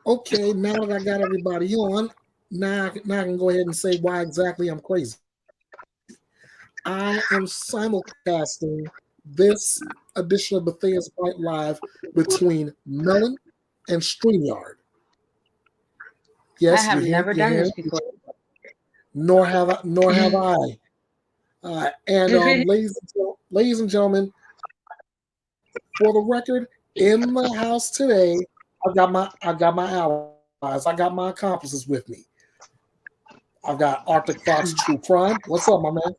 Okay, now that I got everybody on, now I can go ahead and say why exactly I'm crazy. I am simulcasting this edition of Betheas Byte Live between Melon and StreamYard. I Yes, have never done this before. Nor have I. Nor have I. And ladies and gentlemen, for the record, in the house today, I got my allies. I got my accomplices with me. I've got Arctic Fox True Crime. What's up, my man?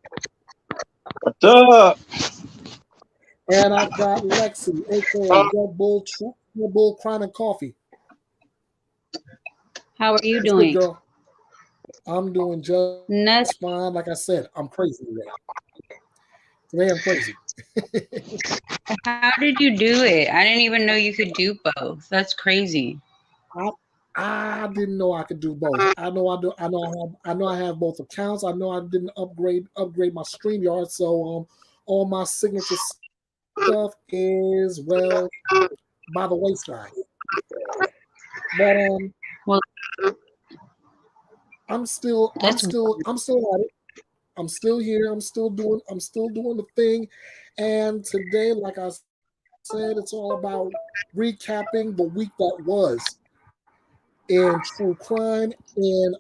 What's up? And I've got Lexi, aka Red Bull Crime and Coffee. How are you What's doing? good, girl? I'm doing just fine. Like I said, I'm crazy today. Today I'm crazy. How did you do it? I didn't even know you could do both. That's crazy. I didn't know I could do both. I know I do. I know I have both accounts. I know I didn't upgrade my StreamYard, so all my signature stuff is by the wayside. But well, I'm still at it. I'm still here. I'm still doing the thing. And today, like I said, it's all about recapping the week that was in true crime, in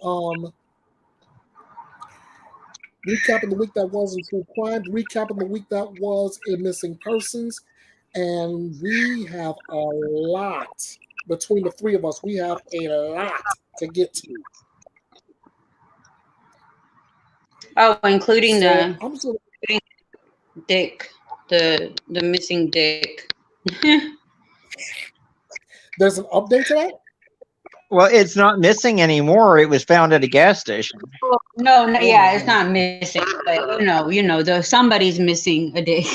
recapping the week that was in true crime, recapping the week that was in missing persons, and we have a lot between the three of us. We have a lot to get to. Oh, including So the dick, the missing dick. There's an update to that? Well, it's not missing anymore. It was found at a gas station. No, yeah, it's not missing, but you know, somebody's missing a dick.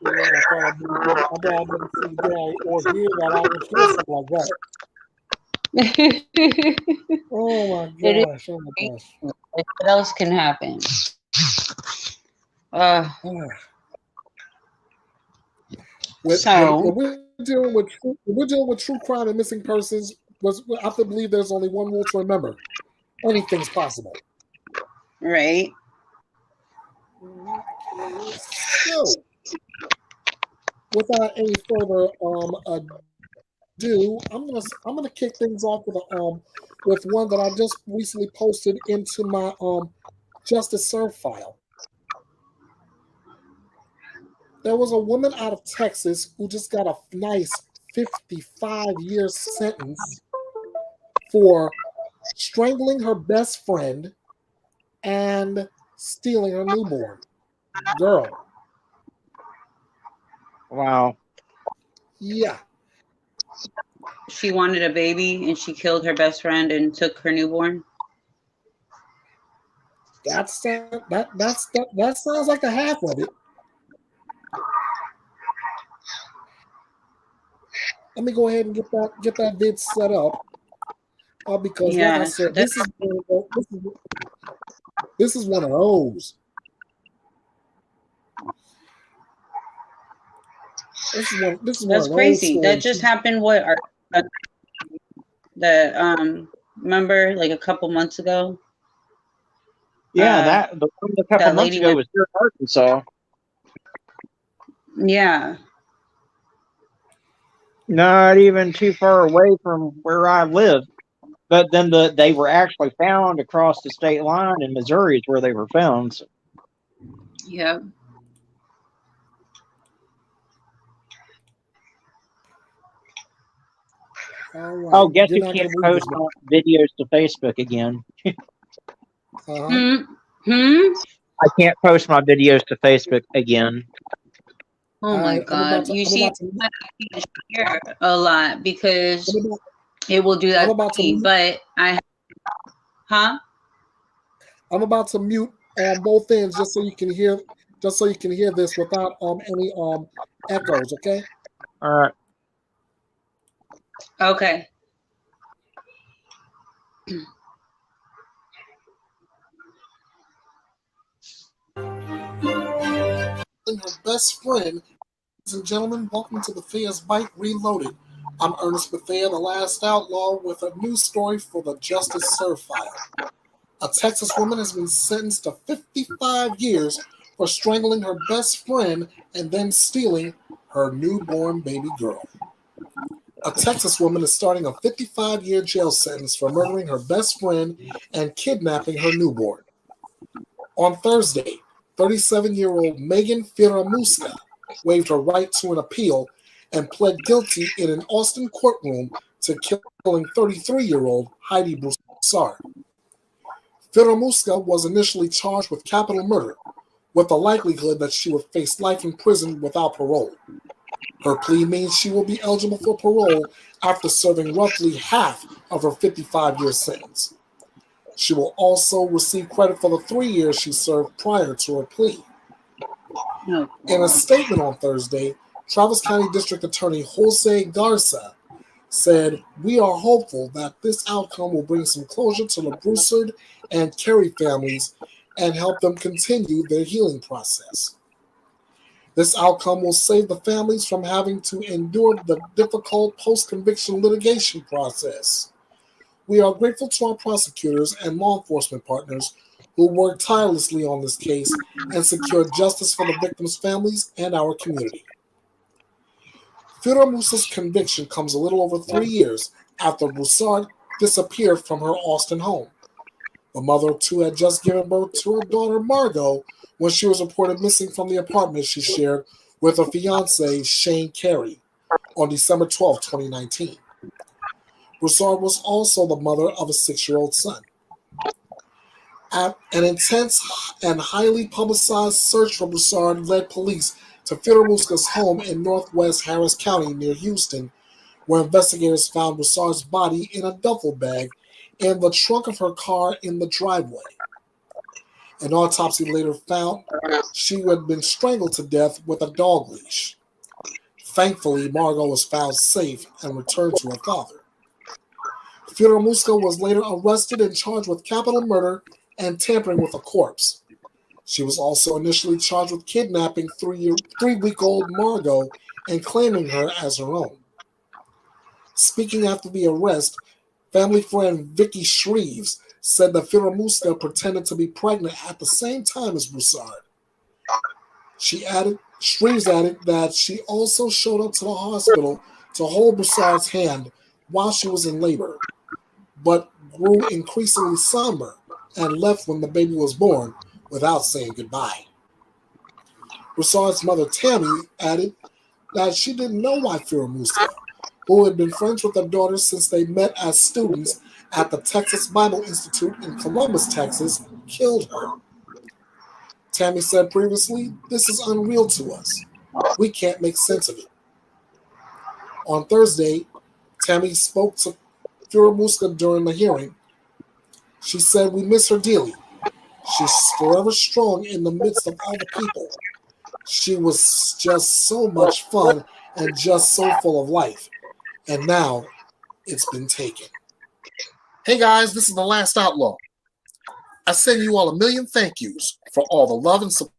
I thought I didn't see that or hear that. I would hear something like that. Oh my gosh! Oh my gosh! What else can happen? We're dealing with true crime and missing persons. I have to believe there's only one rule to remember: anything's possible. Right. So, without any further ado, I'm gonna kick things off with one that I just recently posted into my Justice Serve file. There was a woman out of Texas who just got a nice 55-year sentence for strangling her best friend and stealing her newborn girl. Wow. Yeah. She wanted a baby and she killed her best friend and took her newborn. That sounds like a half of it. Let me go ahead and get that vid set up. Because like I said, this is one of those. That's crazy. That just happened. Remember, like a couple months ago. Yeah, a couple months ago was here in Arkansas. Yeah. Not even too far away from where I live. But then they were actually found across the state line in Missouri is where they were found. So. Yeah. Right. Oh, guess who can't post videos to Facebook again? I can't post my videos to Facebook again. Oh my God! You see, share a lot because it will do that to me. But I'm about to mute on both ends just so you can hear this without any echoes. Okay. All right. Okay. killing her best friend. Ladies and gentlemen, welcome to Betheas Byte Reloaded. I'm Ernest Bethea, the last outlaw, with a new story for the Justice Serve file. A Texas woman has been sentenced to 55 years for strangling her best friend and then stealing her newborn baby girl. A Texas woman is starting a 55-year jail sentence for murdering her best friend and kidnapping her newborn. On Thursday, 37-year-old Megan Firamuska waived her right to an appeal and pled guilty in an Austin courtroom to killing 33-year-old Heidi Broussard. Firamuska was initially charged with capital murder, with the likelihood that she would face life in prison without parole. Her plea means she will be eligible for parole after serving roughly half of her 55-year sentence. She will also receive credit for the 3 years she served prior to her plea. In a statement on Thursday, Travis County District Attorney Jose Garza said, "We are hopeful that this outcome will bring some closure to the Broussard and Carey families and help them continue their healing process. This outcome will save the families from having to endure the difficult post-conviction litigation process. We are grateful to our prosecutors and law enforcement partners who worked tirelessly on this case and secured justice for the victims' families and our community." Firamusa's conviction comes a little over 3 years after Broussard disappeared from her Austin home. The mother of two had just given birth to her daughter Margot when she was reported missing from the apartment she shared with her fiancé Shane Carey on December 12, 2019. Broussard was also the mother of a 6-year-old son. An intense and highly publicized search for Broussard led police to Firamuska's home in northwest Harris County near Houston, where investigators found Broussard's body in a duffel bag in the trunk of her car in the driveway. An autopsy later found she had been strangled to death with a dog leash. Thankfully, Margot was found safe and returned to her father. Firamuska was later arrested and charged with capital murder and tampering with a corpse. She was also initially charged with kidnapping 3-week-old Margot and claiming her as her own. Speaking after the arrest, family friend Vicky Shreves said that Firamuska pretended to be pregnant at the same time as Broussard. Shreves added that she also showed up to the hospital to hold Broussard's hand while she was in labor, but grew increasingly somber and left when the baby was born without saying goodbye. Broussard's mother, Tammy, added that she didn't know why Firamuska, who had been friends with her daughter since they met as students at the Texas Bible Institute in Columbus, Texas, killed her. Tammy said previously, "This is unreal to us. We can't make sense of it." On Thursday, Tammy spoke to Firamuska during the hearing. She said, "We miss her dearly. She's forever strong in the midst of all the people. She was just so much fun and just so full of life. And now it's been taken." Hey guys, this is The Last Outlaw. I send you all a million thank yous for all the love and support.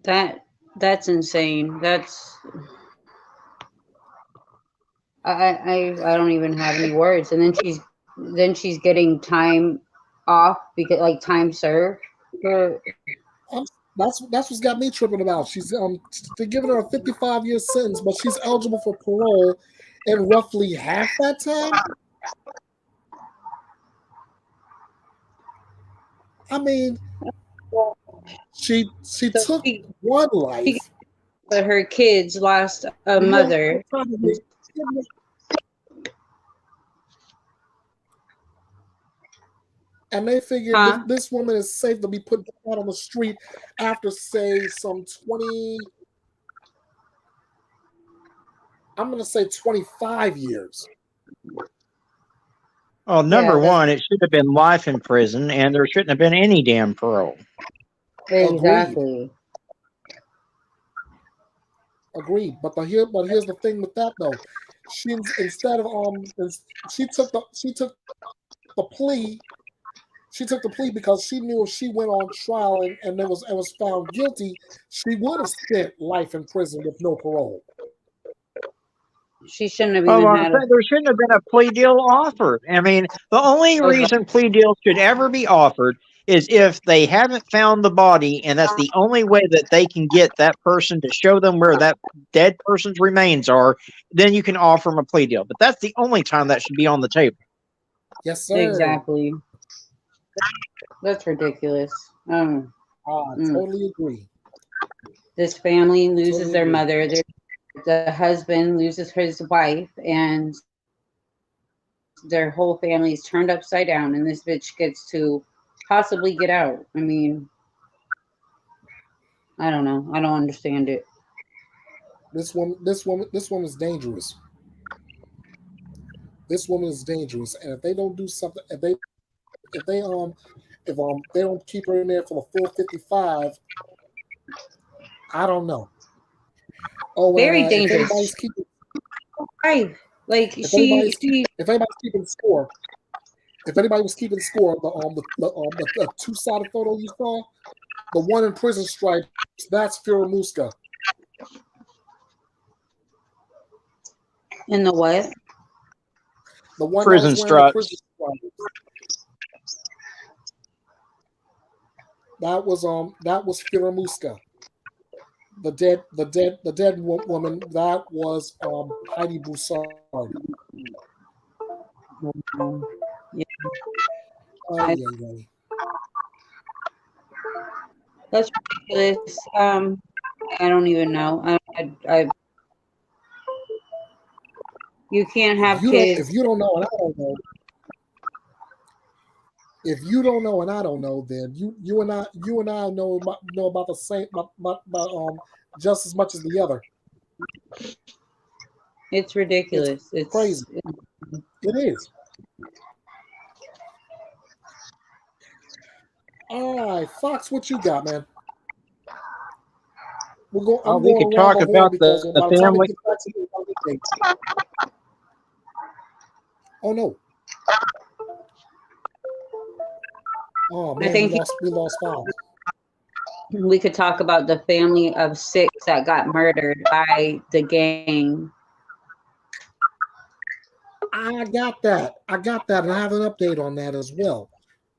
That's insane. I don't even have any words. And then she's getting time off because like time served. That's what's got me tripping about. They're giving her a 55-year sentence, but she's eligible for parole in roughly half that time. I mean, she took one life, but her kids lost a mother. And they figured this woman is safe to be put out on the street after, say, some 20, I'm going to say 25 years. Well, number one, it should have been life in prison, and there shouldn't have been any damn parole. Exactly. Agreed. But here's the thing with that though. She took the plea She took the plea because she knew if she went on trial and was found guilty, she would have spent life in prison with no parole. She shouldn't have even had it. There shouldn't have been a plea deal offered. I mean, the only reason plea deals should ever be offered is if they haven't found the body, and that's the only way that they can get that person to show them where that dead person's remains are, then you can offer them a plea deal. But that's the only time that should be on the table. Yes, sir. Exactly. That's ridiculous. I totally agree. This family loses their mother. The husband loses his wife, and their whole family is turned upside down, and this bitch gets to possibly get out. I mean, I don't know. I don't understand it. This woman is dangerous. This woman is dangerous, and if they don't do something, if they don't keep her in there for the full 55, I don't know. Oh, very dangerous. If anybody's keeping, like if anybody's keeping score, if anybody was keeping score, the two-sided photo you saw, the one in prison stripes, that's Firamuska. In the what? The one prison stripes. Prison stripes. That was Firamuska. The dead woman, that was Heidi Broussard. Yeah. Yeah. That's ridiculous. I don't even know. I you can't have kids. If you don't know and I don't know. If you don't know and I don't know, then you and I know about the same about just as much as the other. It's ridiculous. It's crazy. It is. All right, Fox, what you got, man? We could talk about the family. Oh no. Oh man, I think we lost Fox. We could talk about the family of 6 that got murdered by the gang. I got that, and I have an update on that as well.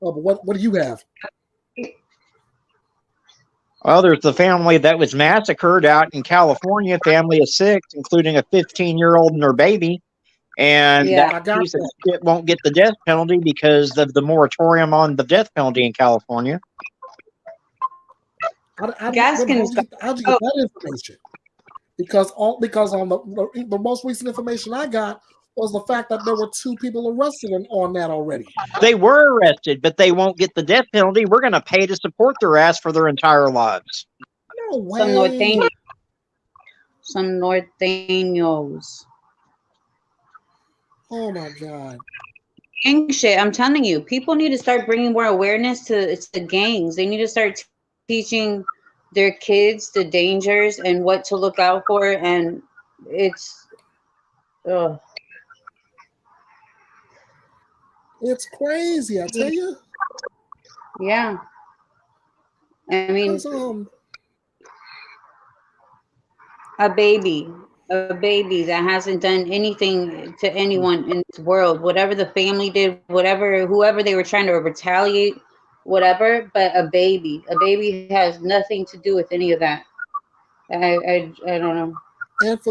But what do you have? Well, there's the family that was massacred out in California, family of 6, including a 15-year-old and her baby. And that piece of shit won't get the death penalty because of the moratorium on the death penalty in California. How'd you get that information? Because on the most recent information I got was the fact that there were 2 people arrested on that already. They were arrested, but they won't get the death penalty. We're going to pay to support their ass for their entire lives. No way. Some norteños. Oh my God. Gang shit, I'm telling you, people need to start bringing more awareness to gangs. They need to start teaching their kids the dangers and what to look out for, and it's crazy, I tell you. Yeah. I mean, a baby that hasn't done anything to anyone in this world, whatever the family did, whoever they were trying to retaliate, whatever, but a baby has nothing to do with any of that. I don't know. And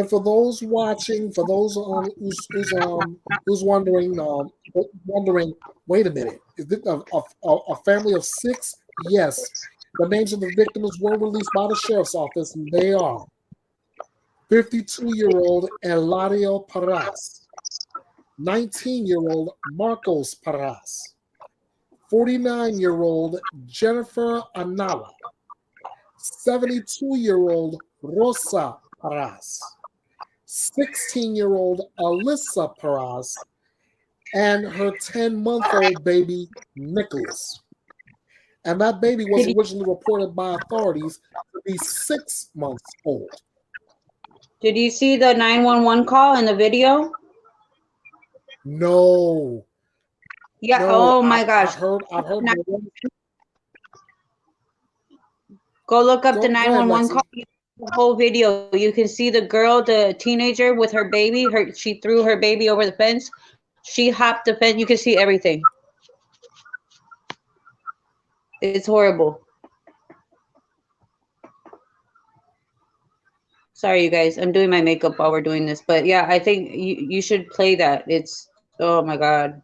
for those watching, for those who's wondering, wait a minute, is it a family of 6? Yes. The names of the victims were released by the sheriff's office, and they are 52-year-old Eladio Parras, 19-year-old Marcos Parras, 49-year-old Jennifer Anala, 72-year-old Rosa Parras, 16-year-old Alyssa Parras, and her 10-month-old baby, Nicholas. And that baby was originally reported by authorities to be 6 months old. Did you see the 911 call in the video? No. Yeah. No, Oh my gosh. I've heard. Go look up the Go ahead, 911 Lexi. call. The whole video. You can see the girl, the teenager with her baby. She threw her baby over the fence. She hopped the fence. You can see everything. It's horrible. Sorry, you guys. I'm doing my makeup while we're doing this. But yeah, I think you should play that. It's, oh my God.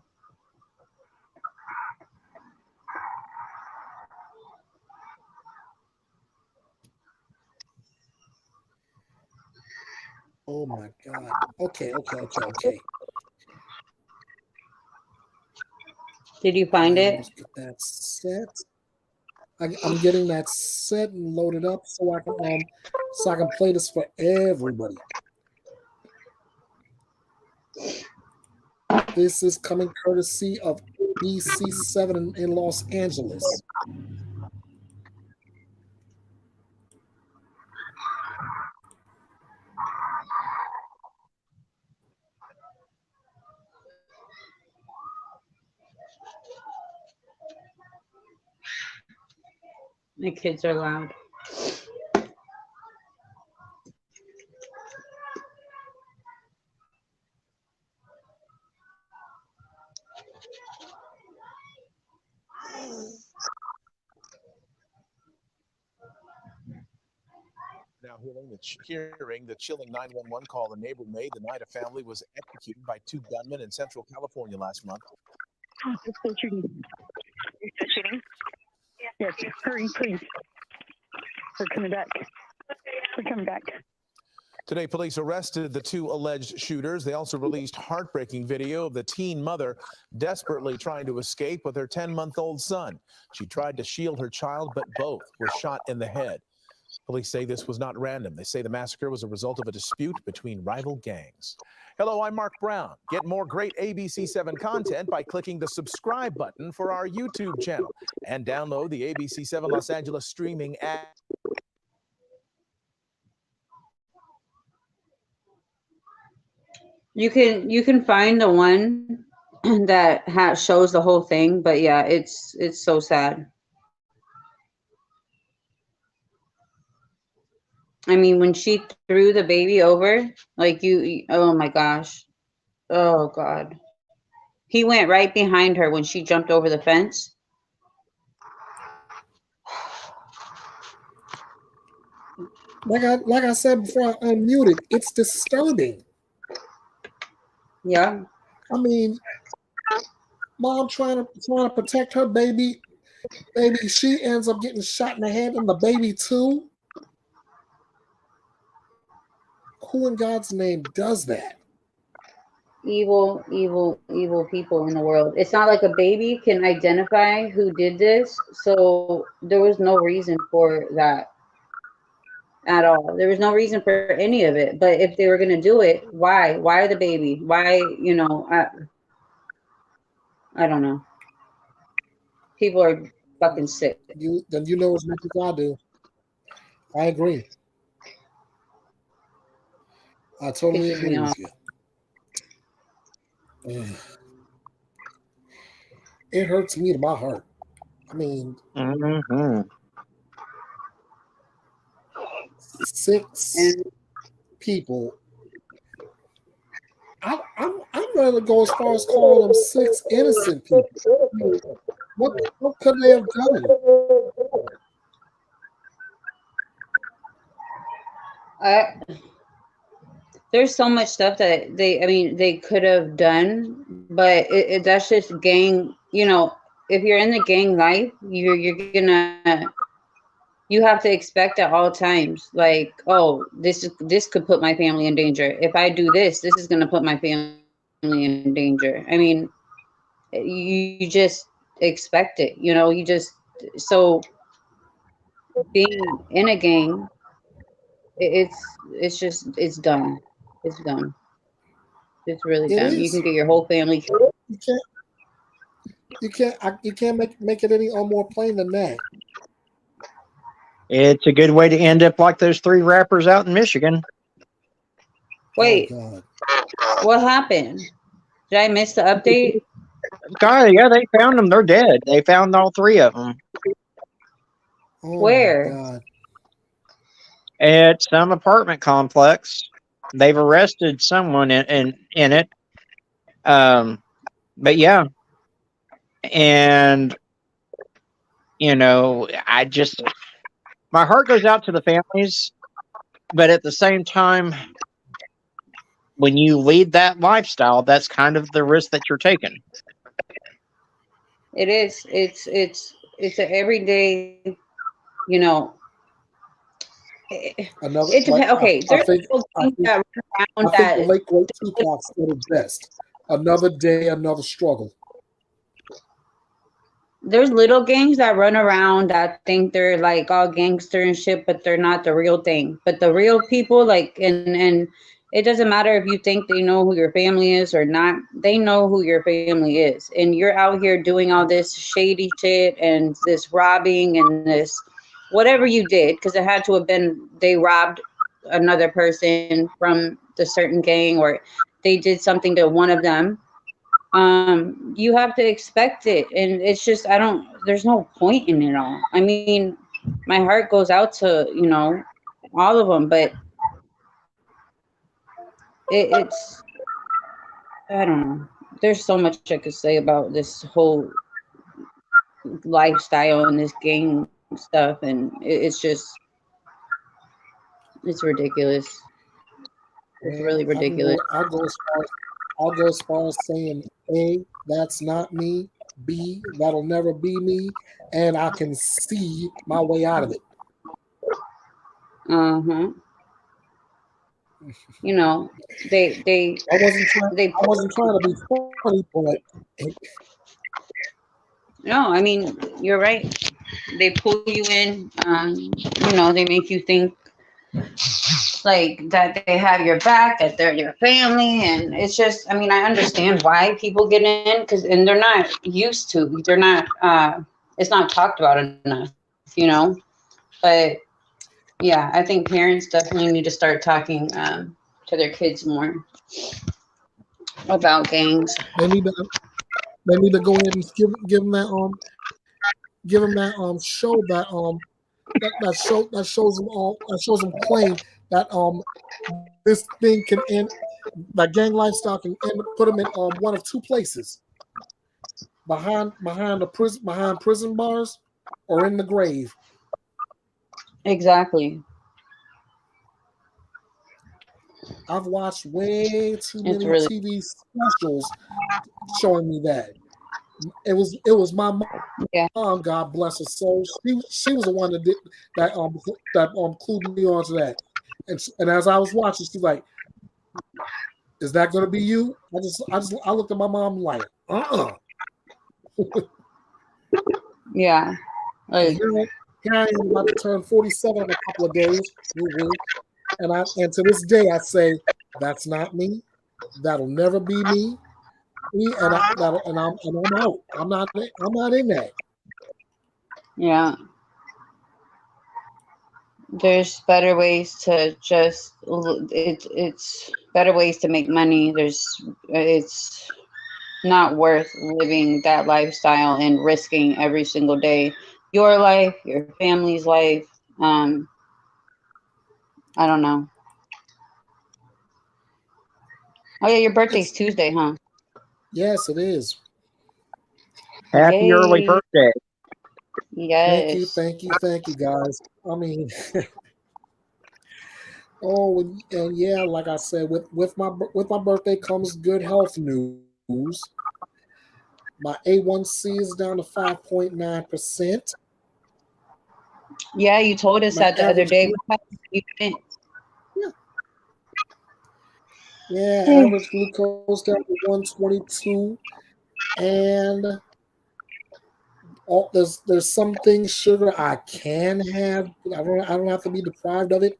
Oh my God. Okay. Did you find it? Let's get that set. I'm getting that set and loaded up so I can play this for everybody. This is coming courtesy of BC7 in Los Angeles. My kids are loud. Now hearing the chilling 911 call a neighbor made the night a family was executed by 2 gunmen in Central California last month. It's still shooting. You're still shooting? Yes. Hurry, please. We're coming back. We're coming back. Today, police arrested the 2 alleged shooters. They also released heartbreaking video of the teen mother desperately trying to escape with her 10-month-old son. She tried to shield her child, but both were shot in the head. Police say this was not random. They say the massacre was a result of a dispute between rival gangs. Hello, I'm Mark Brown. Get more great ABC7 content by clicking the subscribe button for our YouTube channel and download the ABC7 Los Angeles streaming app. You can find the one that shows the whole thing, but yeah, it's so sad. I mean, when she threw the baby over, like oh my gosh. Oh God. He went right behind her when she jumped over the fence. Like I said before I unmuted, it's disturbing. Yeah. I mean, mom trying to protect her baby, she ends up getting shot in the head, and the baby too. Who in God's name does that? Evil people in the world. It's not like a baby can identify who did this, so there was no reason for that at all. There was no reason for any of it. But if they were going to do it, why the baby? Why, I don't know. People are fucking sick. Then you know as much as I do. I agree. I totally agree with you. It hurts me to my heart. I mean, 6 people. I'm ready to go as far as calling them 6 innocent people. What could they have done? There's so much stuff that they could have done, but that's just gang. If you're in the gang life, you have to expect at all times, like, oh, this could put my family in danger. If I do this is going to put my family in danger. I mean, you just expect it. So being in a gang, it's done. It's done. It's really done. You can get your whole family killed. You can't make it any more plain than that. It's a good way to end up like those 3 rappers out in Michigan. Wait, oh God. What happened? Did I miss the update? God, yeah, they found them. They're dead. They found all three of them Oh Where? my God. at some apartment complex. They've arrested someone in it. But yeah, and I just my heart goes out to the families, but at the same time, when you lead that lifestyle, that's kind of the risk that you're taking. It is. It's an everyday. You know, it, Another it like depends. Okay, I there's think little I things think that run I around think the that. late great Tupac said it best. Another day, another struggle. There's little gangs that run around that think they're like all gangster and shit, but they're not the real thing. But the real people, like, and it doesn't matter if you think they know who your family is or not. They know who your family is, and you're out here doing all this shady shit and this robbing and this whatever you did, because it had to have been they robbed another person from the certain gang or they did something to one of them. You have to expect it, and it's just there's no point in it all. I mean, my heart goes out to all of them, but it's I don't know, there's so much I could say about this whole lifestyle and this gang stuff, and it's ridiculous. It's Man, really ridiculous. I'll go as far as saying A, that's not me. B, that'll never be me, and I can see my way out of it. Uh-huh. You know, they I wasn't trying to be funny, but no, I mean, you're right. They pull you in, they make you think like that they have your back, that they're your family, and it's just, I mean, I understand why people get in, and they're not used to, they're not, it's not talked about enough, but yeah, I think parents definitely need to start talking to their kids more about gangs. they need to go ahead and give them that show that shows them plain that this thing can end, that gang lifestyle can end, put them in one of two places: behind prison bars or in the grave. Exactly. I've watched way too It's many really, TV specials showing me that. It was my yeah. mom, God bless her soul. She was the one that did that clued me onto that. And as I was watching, she's like, "Is that going to be you?" I looked at my mom like, Yeah. And Like, here I am about to turn 47 in a couple of days. And to this day I say, that's not me. That'll never be me. And I'm out. I'm not in that. yeah. There's better ways to just it's better ways to make money. It's not worth living that lifestyle and risking every single day your life, your family's life. I don't know. Oh yeah, your birthday's Tuesday, huh? Yes, it is. Happy early Yay. birthday. Yes. Thank you, guys. I mean, oh, and yeah, like I said, with my birthday comes good health news. My A1C is down to 5.9%. Yeah, you told us My that the other average, day. You didn't. average glucose down to 122, and there's some things sugar I can have. I don't have to be deprived of it.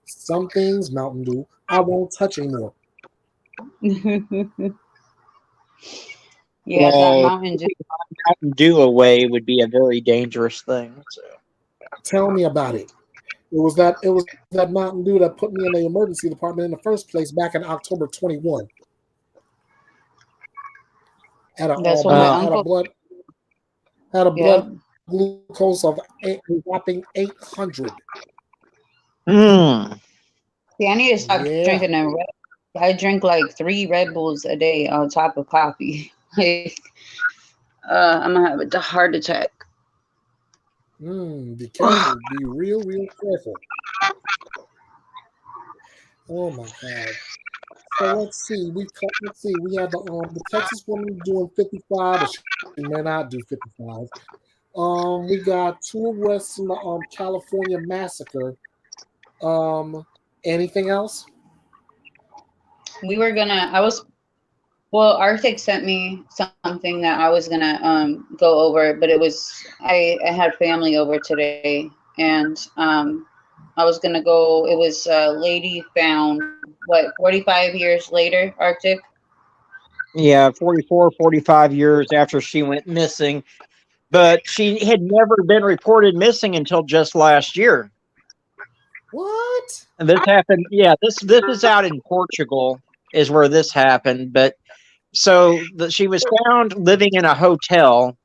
Some things, Mountain Dew, I won't touch anymore. Yeah, that Well, Mountain Dew. Mountain Dew away would be a very dangerous thing. So. Tell me about it. It was that Mountain Dew that put me in the emergency department in the first place back in October 21. Had a That's what my blood had a uncle. blood had a Yeah. blood glucose of a whopping 800. Mm. See, I need to stop Yeah. drinking them. I drink like 3 Red Bulls a day on top of coffee. Like, I'm gonna have a heart attack. Be careful. Be real, real careful. Oh my God. So let's see. Let's see. We had the Texas woman doing 55, but she may not do 55. We got 2 arrests in the California massacre. Anything else? We were gonna. Well, Arctic sent me something that I was gonna go over, but it was I had family over today, and I was gonna go. It was a lady found 45 years later, Arctic. Yeah, 44, 45 years after she went missing. But she had never been reported missing until just last year. What? And this happened. Yeah, this is out in Portugal is where this happened. But she was found living in a hotel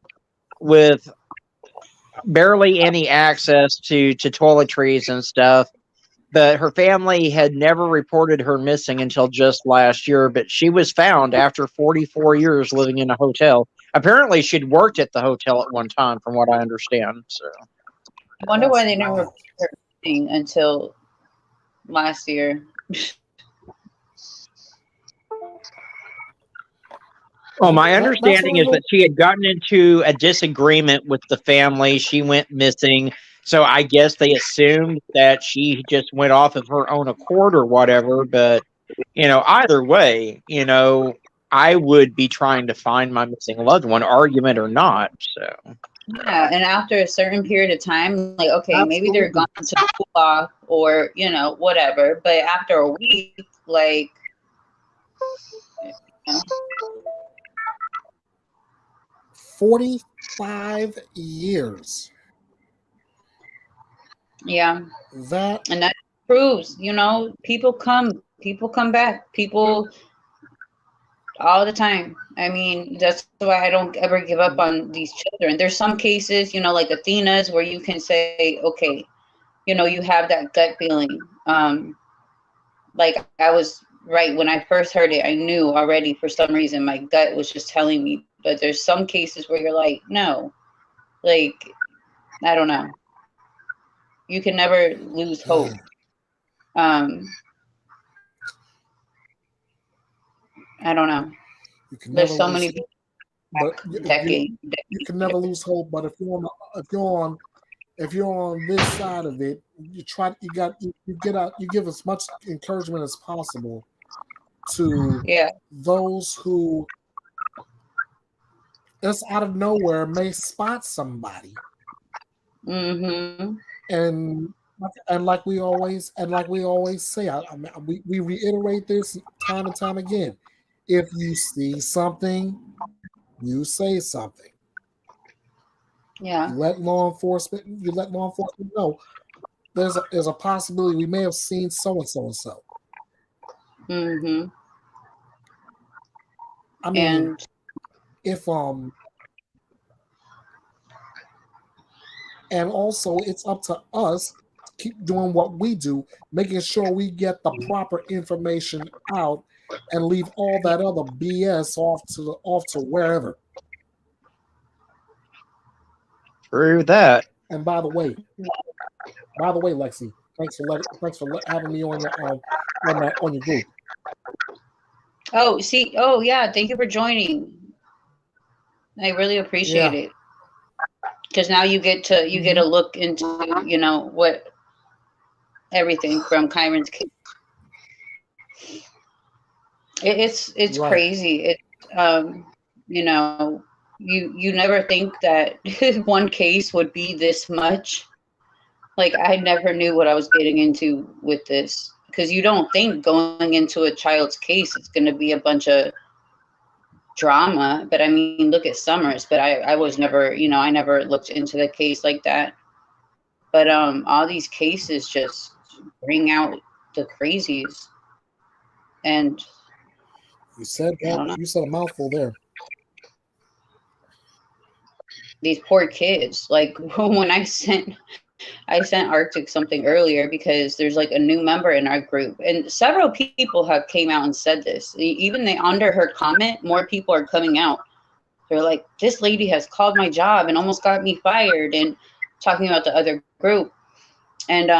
with barely any access to toiletries and stuff. But her family had never reported her missing until just last year. But she was found after 44 years living in a hotel. Apparently, she'd worked at the hotel at one time, from what I understand. So, I wonder why they That's never wild. reported her missing until last year. well, my That's what understanding I is know. that she had gotten into a disagreement with the family. She went missing. So I guess they assumed that she just went off of her own accord or whatever. But, either way, I would be trying to find my missing loved one, argument or not. So, Yeah, and after a certain period of time, like, okay, maybe they're Absolutely. gone to cool off or, whatever. But after a week, like, you know, 45 years. yeah. That And that proves, people come back, people all the time. I mean, that's why I don't ever give up on these children. There's some cases, like Athena's, where you can say, okay, you have that gut feeling. Like I was right when I first heard it, I knew already for some reason my gut was just telling me. But there's some cases where you're like, no, like, I don't know. You can never lose hope. I don't know. you can never There's so lose, many people but decades. you can never lose hope. But if you're on this side of it, you give as much encouragement as possible to Yeah. those who just out of nowhere may spot somebody. Mm-hmm. And like we always say, we reiterate this time and time again. If you see something, you say something. Yeah. You let law enforcement know there's a possibility we may have seen so and so and so. Mm-hmm. I mean, And if and also it's up to us to keep doing what we do, making sure we get the proper information out and leave all that other BS off to wherever. True that. And by the way, Lexi, thanks for having me on your on your group. oh yeah, thank you for joining. I really appreciate it. Because now you get a look into, what everything from Kyron's case. It's Right. crazy. You never think that one case would be this much. Like, I never knew what I was getting into with this, because you don't think going into a child's case it's going to be a bunch of drama. But I mean, look at Summers. But I was never, I never looked into the case like that. But all these cases just bring out the crazies. And You said a mouthful there. these poor kids. Like when I sent Arctic something earlier because there's like a new member in our group, and several people have came out and said this. Even under her comment, more people are coming out. They're like, this lady has called my job and almost got me fired, and talking about the other group. And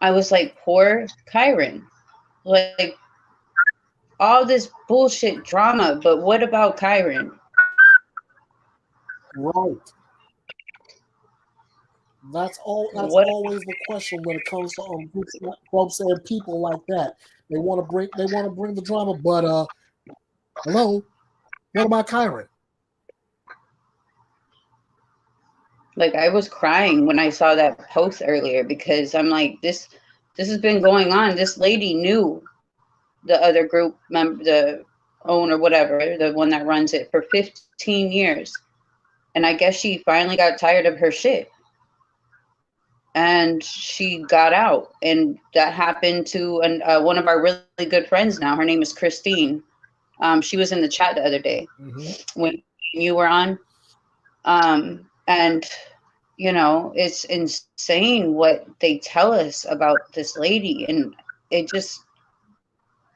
I was like, poor Kyron. Like all this bullshit drama, but what about Kyron? Right. That's What? always the question when it comes to groups and people like that. They want to bring the drama, but hello, what about Kyron? Like I was crying when I saw that post earlier because I'm like, this has been going on. This lady knew the other group member, the owner, whatever, the one that runs it, for 15 years. And I guess she finally got tired of her shit. And she got out. And that happened to one of our really good friends now. Her name is Christine. She was in the chat the other day when you were on. And, you know, it's insane what they tell us about this lady. And it just,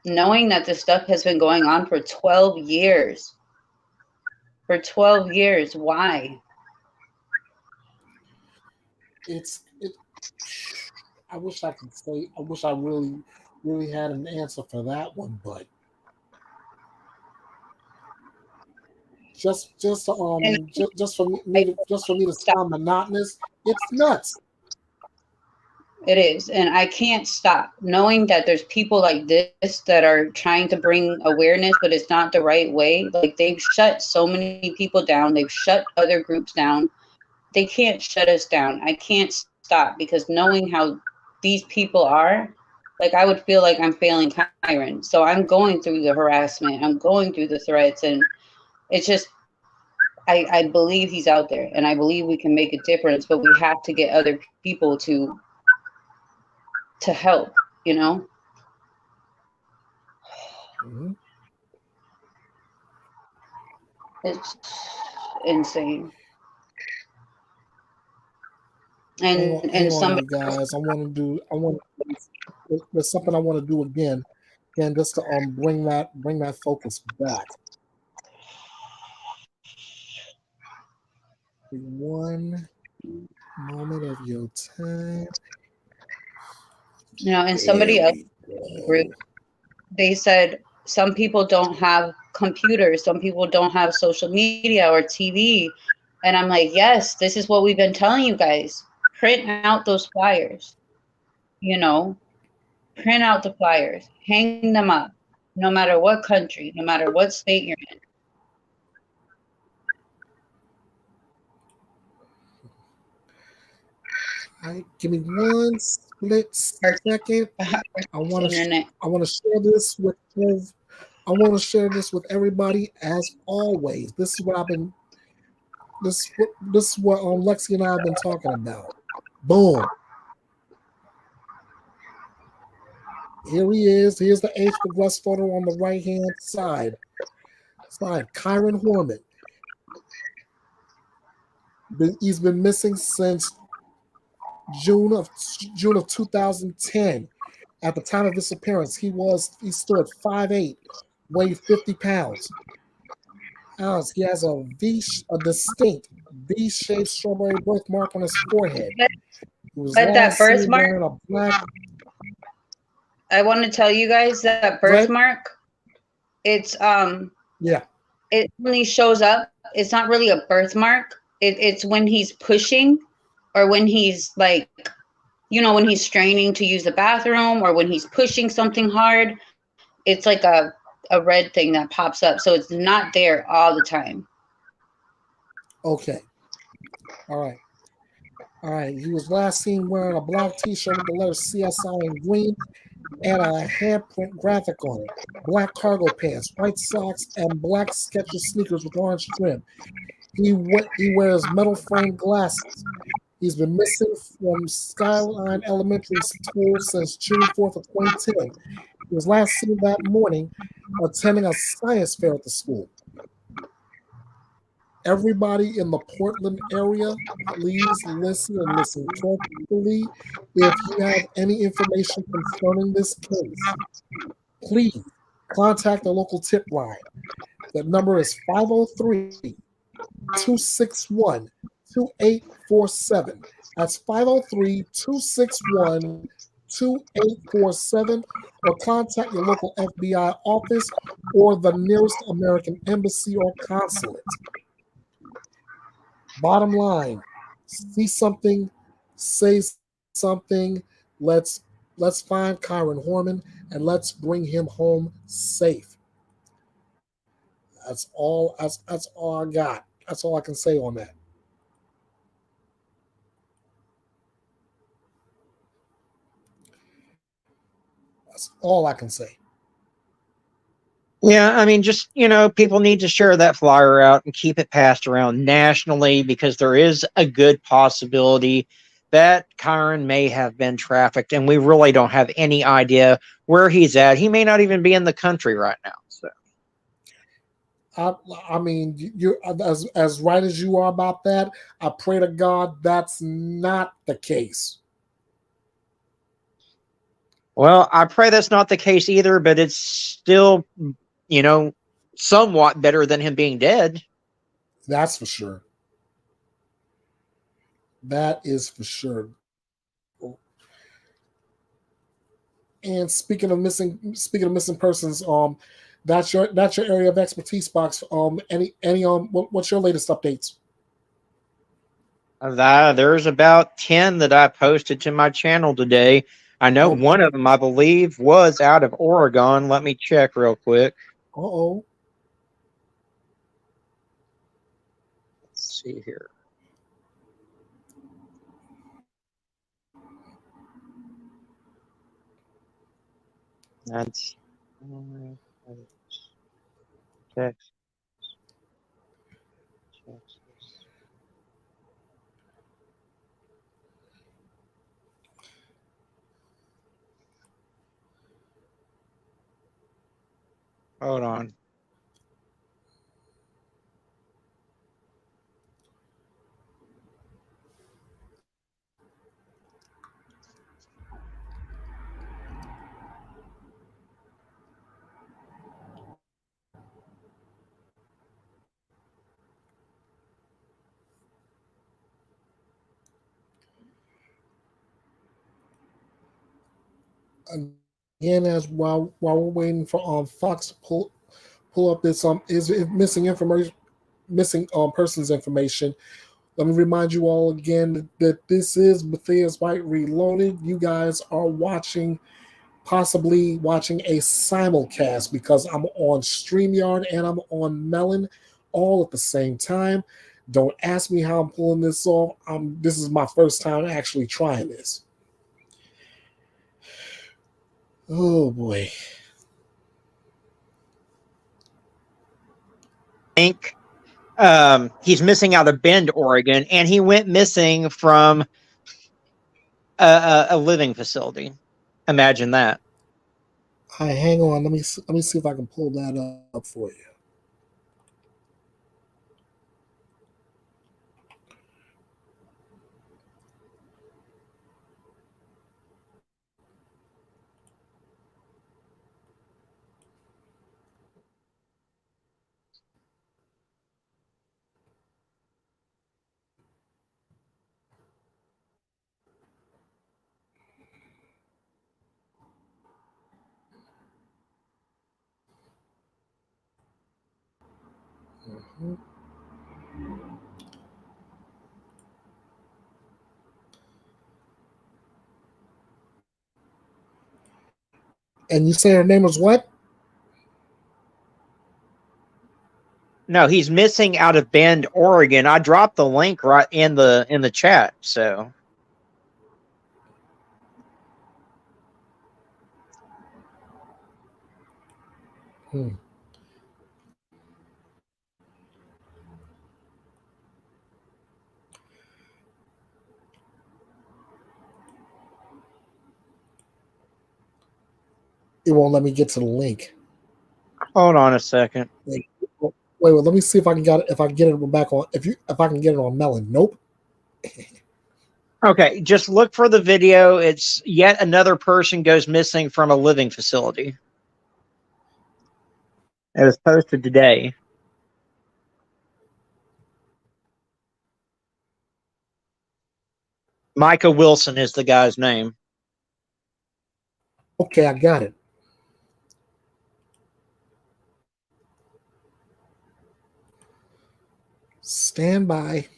knowing that this stuff has been going on for 12 years. For 12 years, why? I wish I could say, I wish I really had an answer for that one, but just for me to sound monotonous, it's nuts. It is, and I can't stop knowing that there's people like this that are trying to bring awareness, but it's not the right way. Like they've shut so many people down, they've shut other groups down. They can't shut us down. I can't stop because knowing how these people are, like I would feel like I'm failing Kyron. So I'm going through the harassment, I'm going through the threats, and it's just I believe he's out there, and I believe we can make a difference, but we have to get other people to help, you know? It's insane. And some guys, there's something I want to do again, just to bring that focus back. One moment of your time. You know, and somebody else group, they said some people don't have computers, some people don't have social media or TV. And I'm like, yes, this is what we've been telling you guys. Print out those flyers, you know, print out the flyers, hang them up, no matter what country, no matter what state you're in. All right, give me one split second. I want to share this with everybody as always. This is what Lexi and I have been talking about. Boom. Here he is. Here's the age progressed photo on the right hand side. Kyron Horman. He's been missing since June of 2010. At the time of his appearance, he stood 5'8", weighed 50 pounds. He has a distinct V-shaped strawberry birthmark on his forehead. But that birthmark, I want to tell you guys that birthmark, it's it only shows up. It's not really a birthmark. It's when he's pushing, or when he's like, you know, when he's straining to use the bathroom, or when he's pushing something hard. It's like a red thing that pops up. So it's not there all the time. Okay. All right. He was last seen wearing a black t-shirt with the letter CSI in green and a handprint graphic on it. Black cargo pants, white socks, and black Skechers sneakers with orange trim. He wears metal frame glasses. He's been missing from Skyline Elementary School since June 4th of 2010. He was last seen that morning attending a science fair at the school. everybody in the Portland area, please listen and listen carefully. If you have any information concerning this case, please contact the local tip line. The number is 503 261 2847. That's 503 261 2847. Or contact your local FBI office or the nearest American embassy or consulate. Bottom line, see something, say something. Let's find Kyron Horman and let's bring him home safe. That's all I got. That's all I can say on that. That's all I can say. Yeah, I mean, just, people need to share that flyer out and keep it passed around nationally, because there is a good possibility that Kyron may have been trafficked, and we really don't have any idea where he's at. He may not even be in the country right now. So, I mean, you as right as you are about that. I pray to God that's not the case. well, I pray that's not the case either, but it's still, somewhat better than him being dead. That's for sure. That is for sure. And speaking of missing persons, that's your area of expertise, Box. What's your latest updates? There's about 10 that I posted to my channel today. I know one of them, I believe, was out of Oregon. Let me check real quick. Uh-oh. Let's see here. That's Texas. Hold on. Again, as while we're waiting for Fox to pull up this is missing information, missing persons information. Let me remind you all again that this is Betheas Byte Reloaded. You guys are possibly watching a simulcast, because I'm on StreamYard and I'm on Melon all at the same time. Don't ask me how I'm pulling this off. This is my first time actually trying this. Oh boy. He's missing out of Bend, Oregon, and he went missing from a living facility. Imagine that. Hi, hang on. Let me see if I can pull that up for you. And you say her name was what? No, he's missing out of Bend, Oregon. I dropped the link right in the chat. So. It won't let me get to the link. Hold on a second. Wait Wait, let me see if I can get it. If I can get it back on. If I can get it on Melon. Nope. Okay, just look for the video. It's yet another person goes missing from a living facility. It was posted today. Micah Wilson is the guy's name. Okay, I got it. Stand by.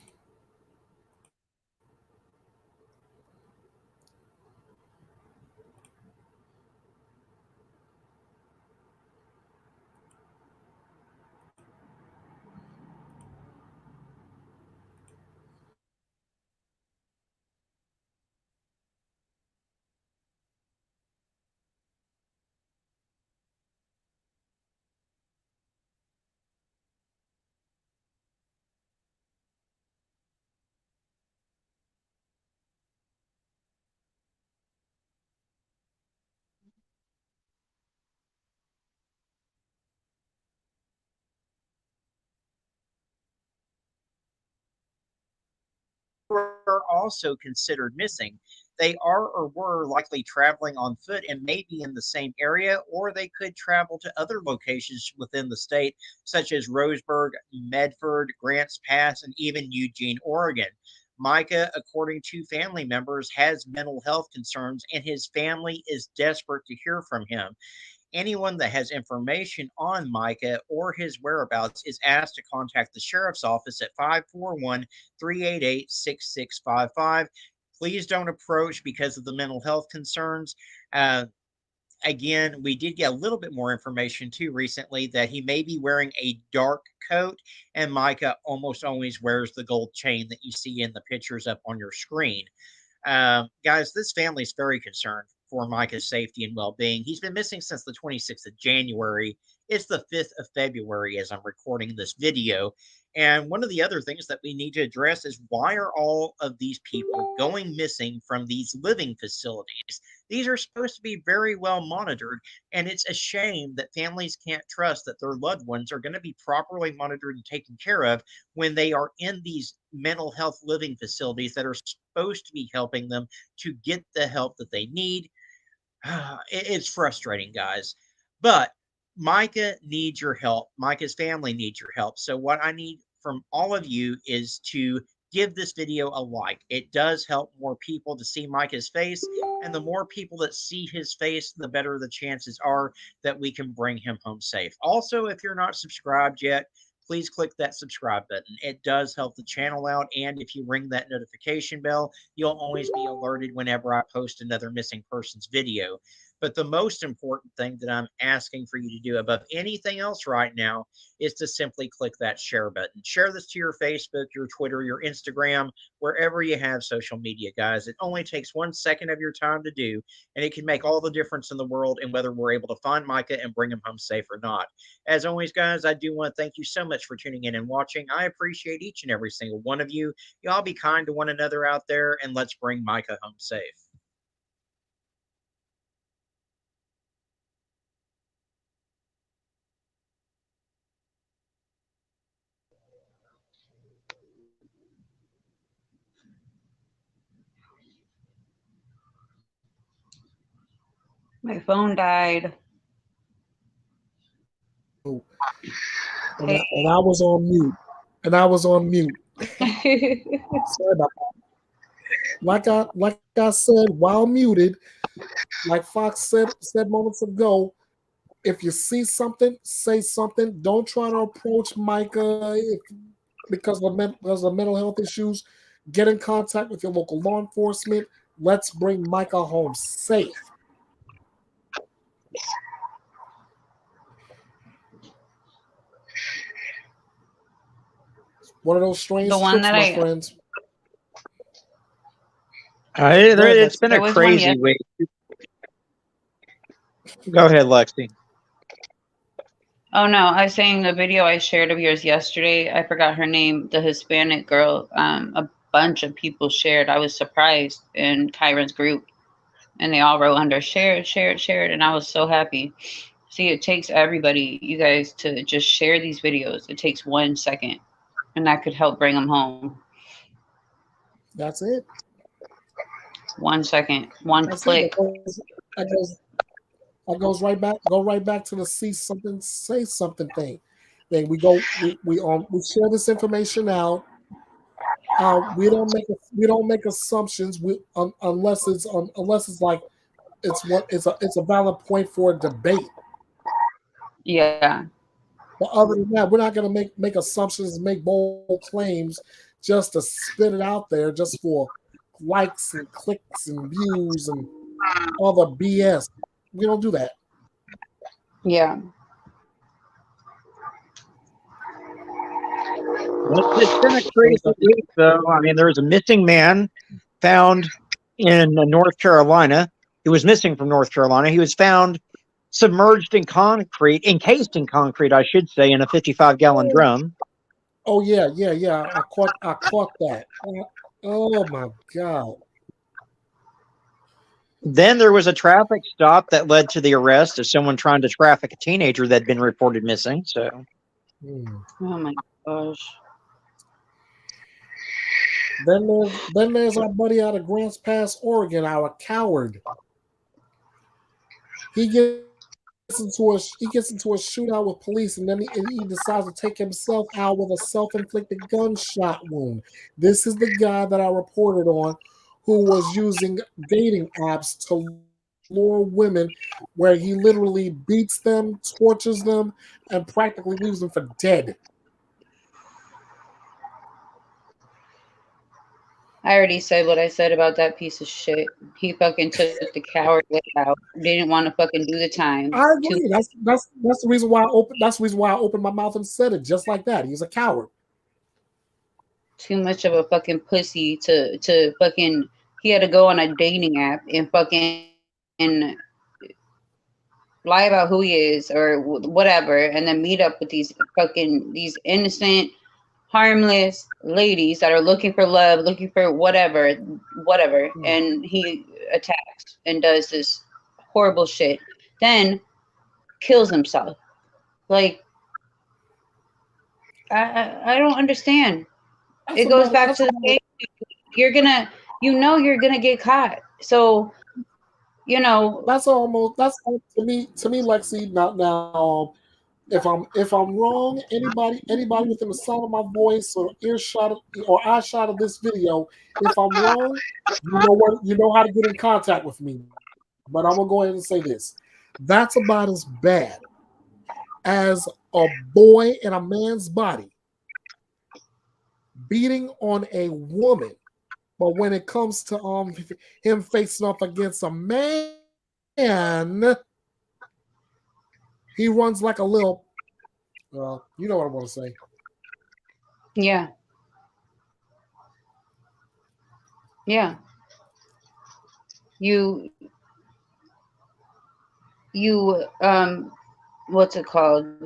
Were also considered missing. They are or were likely traveling on foot and maybe in the same area, or they could travel to other locations within the state, such as Roseburg, Medford, Grants Pass, and even Eugene, Oregon. Micah, according to family members, has mental health concerns, and his family is desperate to hear from him. Anyone that has information on Micah or his whereabouts is asked to contact the sheriff's office at 541 388 6655. Please don't approach because of the mental health concerns. Again, we did get a little bit more information too recently that he may be wearing a dark coat, and Micah almost always wears the gold chain that you see in the pictures up on your screen. Guys, this family is very concerned for Micah's safety and well-being. He's been missing since the 26th of January. It's the 5th of February as I'm recording this video. And one of the other things that we need to address is why are all of these people going missing from these living facilities? These are supposed to be very well monitored, and it's a shame that families can't trust that their loved ones are going to be properly monitored and taken care of when they are in these mental health living facilities that are supposed to be helping them to get the help that they need. It's frustrating, guys. But Micah needs your help. Micah's family needs your help. So, what I need from all of you is to give this video a like. It does help more people to see Micah's face. And the more people that see his face, the better the chances are that we can bring him home safe. Also, if you're not subscribed yet, please click that subscribe button. It does help the channel out. And if you ring that notification bell, you'll always be alerted whenever I post another missing persons video. But the most important thing that I'm asking for you to do above anything else right now is to simply click that share button. Share this to your Facebook, your Twitter, your Instagram, wherever you have social media, guys. It only takes 1 second of your time to do, and it can make all the difference in the world in whether we're able to find Micah and bring him home safe or not. As always, guys, I do want to thank you so much for tuning in and watching. I appreciate each and every single one of you. Y'all be kind to one another out there, and let's bring Micah home safe. My phone died. And I was on mute. Sorry about that. Like I said, while muted, like Fox said moments ago, if you see something, say something. Don't try to approach Micah because of mental health issues. Get in contact with your local law enforcement. Let's bring Micah home safe. One of those strange trips, my friends. It's been a crazy week. Go ahead, Lexi. Oh no, I was saying the video I shared of yours yesterday. I forgot her name. The Hispanic girl. A bunch of people shared. I was surprised in Kyron's group, and they all wrote under shared, and I was so happy. See, it takes everybody, you guys, to just share these videos. It takes 1 second, and that could help bring them home. That's it. 1 second, one That's click. it. That goes right back. Go right back to the see something, say something thing. Then we share this information out. We don't make assumptions. Unless it's like it's a valid point for a debate. Yeah. But other than that, we're not going to make assumptions, make bold claims just to spit it out there just for likes and clicks and views and all the BS. We don't do that. Yeah. It's been a crazy week, though. I mean, there's a missing man found in North Carolina. He was missing from North Carolina. He was found submerged in concrete, encased in concrete, I should say, in a 55-gallon drum. Oh yeah. I caught that. Oh my God. Then there was a traffic stop that led to the arrest of someone trying to traffic a teenager that had been reported missing. So, Oh my gosh. Then there's our buddy out of Grants Pass, Oregon, our coward. He gets into a shootout with police, and then he decides to take himself out with a self-inflicted gunshot wound. This is the guy that I reported on, who was using dating apps to lure women, where he literally beats them, tortures them, and practically leaves them for dead. I already said what I said about that piece of shit. He fucking took the coward way out. Didn't want to fucking do the time. I agree. That's the reason why I opened my mouth and said it just like that. He's a coward. Too much of a fucking pussy to fucking. He had to go on a dating app and fucking lie about who he is or whatever, and then meet up with these innocent, harmless ladies that are looking for love, looking for whatever, and he attacks and does this horrible shit, then kills himself. Like, I don't understand. It goes back to the game. You're gonna get caught. So, that's to me, Lexi. Not now. If I'm wrong, anybody within the sound of my voice or earshot or eyeshot of this video, if I'm wrong, you know how to get in contact with me. But I'm gonna go ahead and say this: that's about as bad as a boy in a man's body beating on a woman. But when it comes to him facing off against a man, he runs like a little. You know what I want to say. Yeah. Yeah. You what's it called? I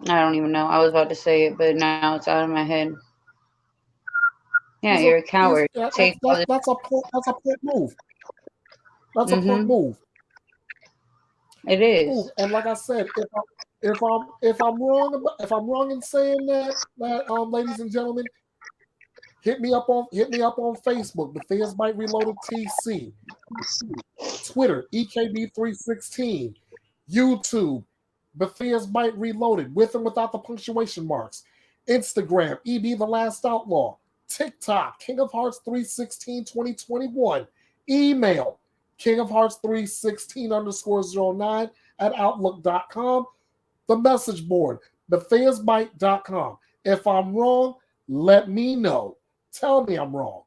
don't even know. I was about to say it, but now it's out of my head. Yeah, you're a coward. That's a point move. That's a point move. It is. And like I said, if I'm wrong in saying that ladies and gentlemen, hit me up on Facebook, Betheas Byte Reloaded TC, Twitter, EKB316, YouTube, Betheas Byte Reloaded, with and without the punctuation marks, Instagram, EB The Last Outlaw, TikTok, King of Hearts 316 2021, email kingofhearts316_09 at outlook.com, the message board, BetheasByte.com. If I'm wrong, let me know. Tell me I'm wrong.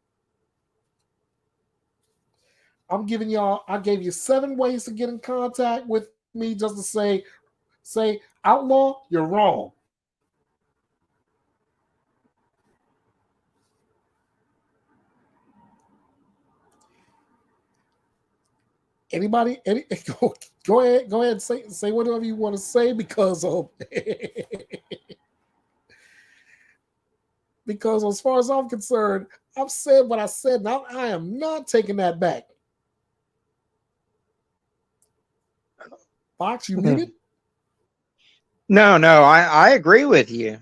I gave you 7 ways to get in contact with me, just to say, outlaw, you're wrong. Anybody? Go ahead and say whatever you want to say, because because as far as I'm concerned, I've said what I said. Now I am not taking that back. Fox, you muted? No, I agree with you.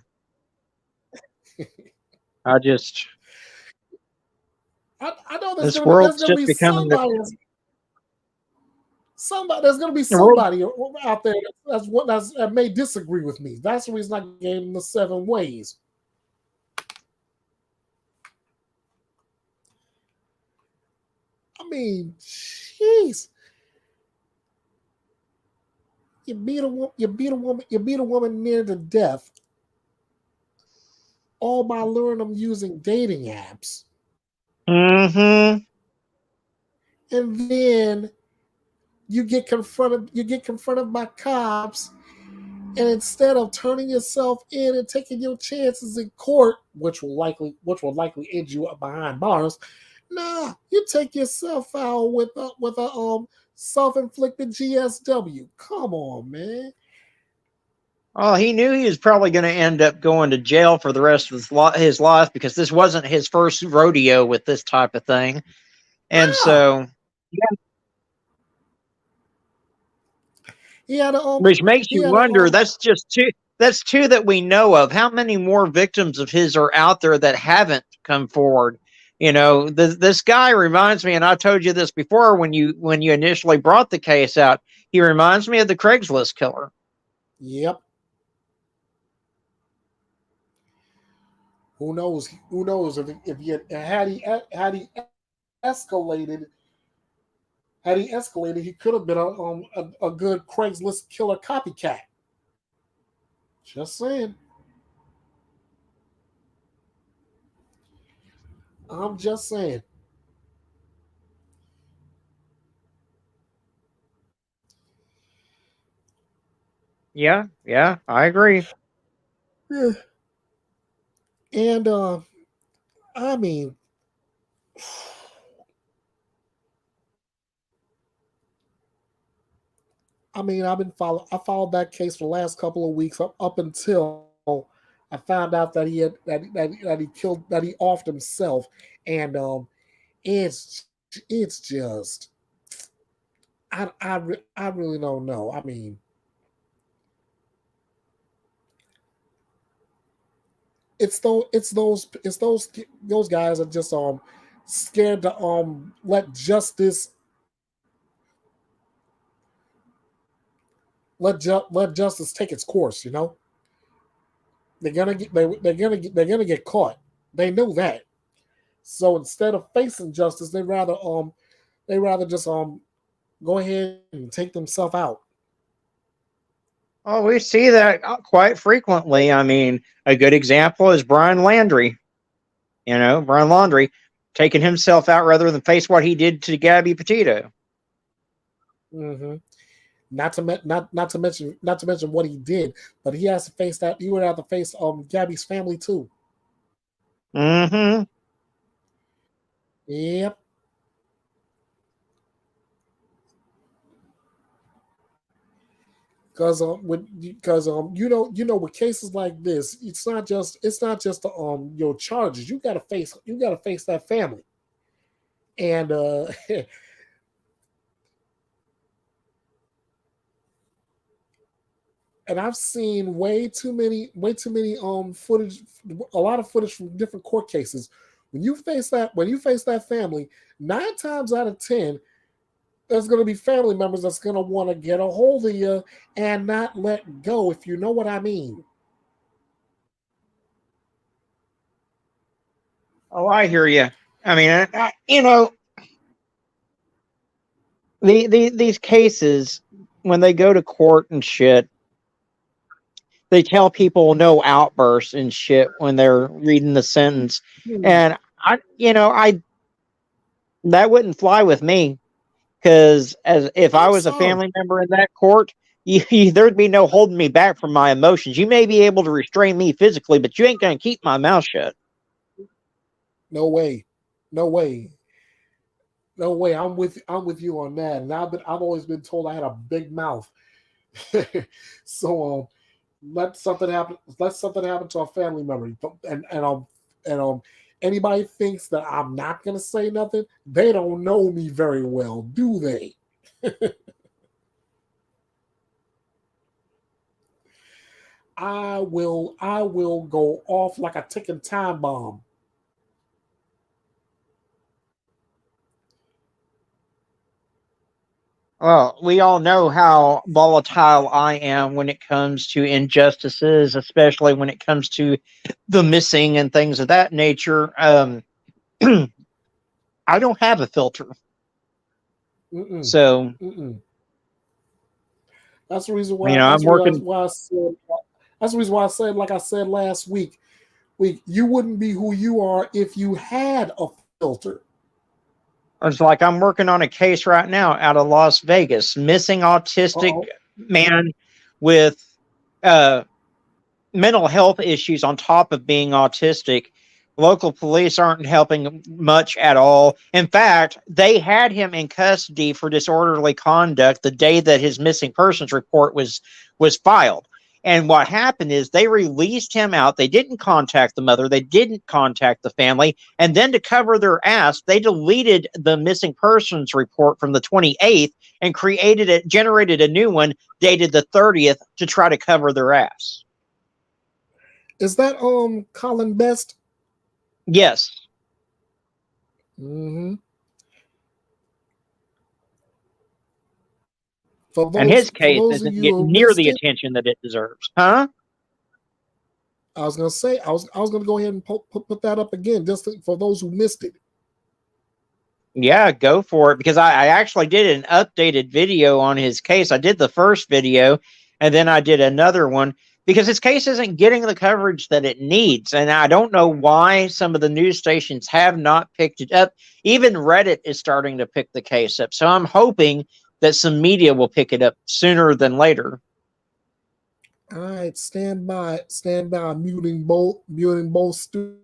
I know there's this gonna world's be just becoming there's gonna be the world. somebody out there that may disagree with me. That's the reason I gave him the 7 ways. I mean, jeez. You beat a woman near to death, all by luring them using dating apps. Mm-hmm. And then you get confronted by cops, and instead of turning yourself in and taking your chances in court, which will likely end you up behind bars, nah, you take yourself out with a self-inflicted GSW. Come on, man. Oh, he knew he was probably going to end up going to jail for the rest of his life because this wasn't his first rodeo with this type of thing. And so, He had which makes you wonder, that's two that we know of. How many more victims of his are out there that haven't come forward? You know, this guy reminds me, and I told you this before when you initially brought the case out, he reminds me of the Craigslist killer. Yep. Who knows if he escalated, he could have been a good Craigslist killer copycat. Just saying. I'm just saying. Yeah, I agree. Yeah. And I mean, I followed that case for the last couple of weeks up until I found out that he offed himself, and it's just I really don't know. I mean, it's those guys are just scared to let justice take its course. You know, they're gonna get caught. They know that. So instead of facing justice, they rather just go ahead and take themselves out. Oh, we see that quite frequently. I mean, a good example is Brian Landry. You know, Brian Laundrie taking himself out rather than face what he did to Gabby Petito. Mm-hmm. Not to mention what he did, but he has to face that. He would have to face Gabby's family too. Mm-hmm. Yep. Because with cases like this, it's not just your charges. You gotta face that family, and and I've seen way too many footage, a lot of footage from different court cases. When you face that family, 9 times out of 10, there's going to be family members that's going to want to get a hold of you and not let go, if you know what I mean. Oh, I hear you. I mean, these cases, when they go to court and shit, they tell people no outbursts and shit when they're reading the sentence. And I that wouldn't fly with me, because as if I was a family member in that court, there'd be no holding me back from my emotions. You may be able to restrain me physically, but you ain't going to keep my mouth shut. No way. I'm with you on that. And I've always been told I had a big mouth. So let something happen to a family member, and anybody thinks that I'm not gonna say nothing, they don't know me very well, do they? I will go off like a ticking time bomb. Well, we all know how volatile I am when it comes to injustices, especially when it comes to the missing and things of that nature. I don't have a filter. Mm-mm, So, mm-mm. That's the reason you why. know, I'm working. Why I said. That's the reason why I said, like I said last week, you wouldn't be who you are if you had a filter. It's like I'm working on a case right now out of Las Vegas, missing autistic Uh-oh. man with uh, mental health issues on top of being autistic. Local police aren't helping much at all. In fact, they had him in custody for disorderly conduct the day that his missing persons report was filed. And what happened is they released him out. They didn't contact the mother. They didn't contact the family. And then to cover their ass, they deleted the missing persons report from the 28th and generated a new one dated the 30th to try to cover their ass. Is that Colin Best? Yes. Mm-hmm. And his For case those of isn't you getting who near missed the it, attention that it deserves. Huh? I was gonna say I was gonna go ahead and put that up again for those who missed it. Yeah, go for it. Because I actually did an updated video on his case. I did the first video and then I did another one because his case isn't getting the coverage that it needs. And I don't know why some of the news stations have not picked it up. Even Reddit is starting to pick the case up. So I'm hoping that some media will pick it up sooner than later. All right, stand by. I'm muting both students.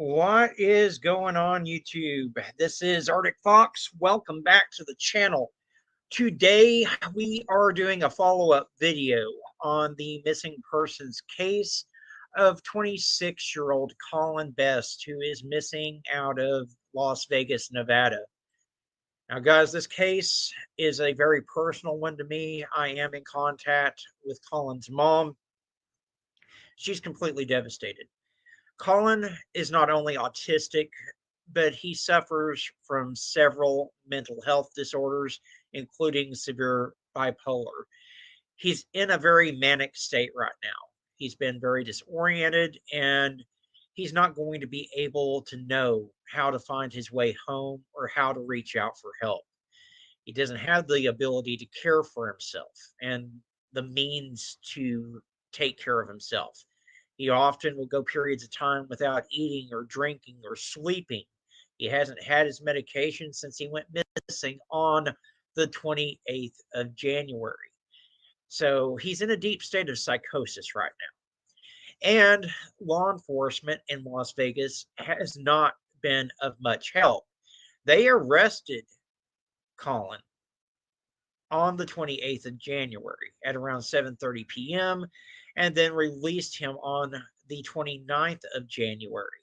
What is going on, YouTube? This is Arctic Fox. Welcome back to the channel. Today, we are doing a follow-up video on the missing persons case of 26-year-old Colin Best, who is missing out of Las Vegas, Nevada. Now, guys, this case is a very personal one to me. I am in contact with Colin's mom. She's completely devastated. Colin is not only autistic, but he suffers from several mental health disorders, including severe bipolar. He's in a very manic state right now. He's been very disoriented and he's not going to be able to know how to find his way home or how to reach out for help. He doesn't have the ability to care for himself and the means to take care of himself. He often will go periods of time without eating or drinking or sleeping. He hasn't had his medication since he went missing on the 28th of January. So he's in a deep state of psychosis right now. And law enforcement in Las Vegas has not been of much help. They arrested Colin on the 28th of January at around 7:30 p.m. and then released him on the 29th of January,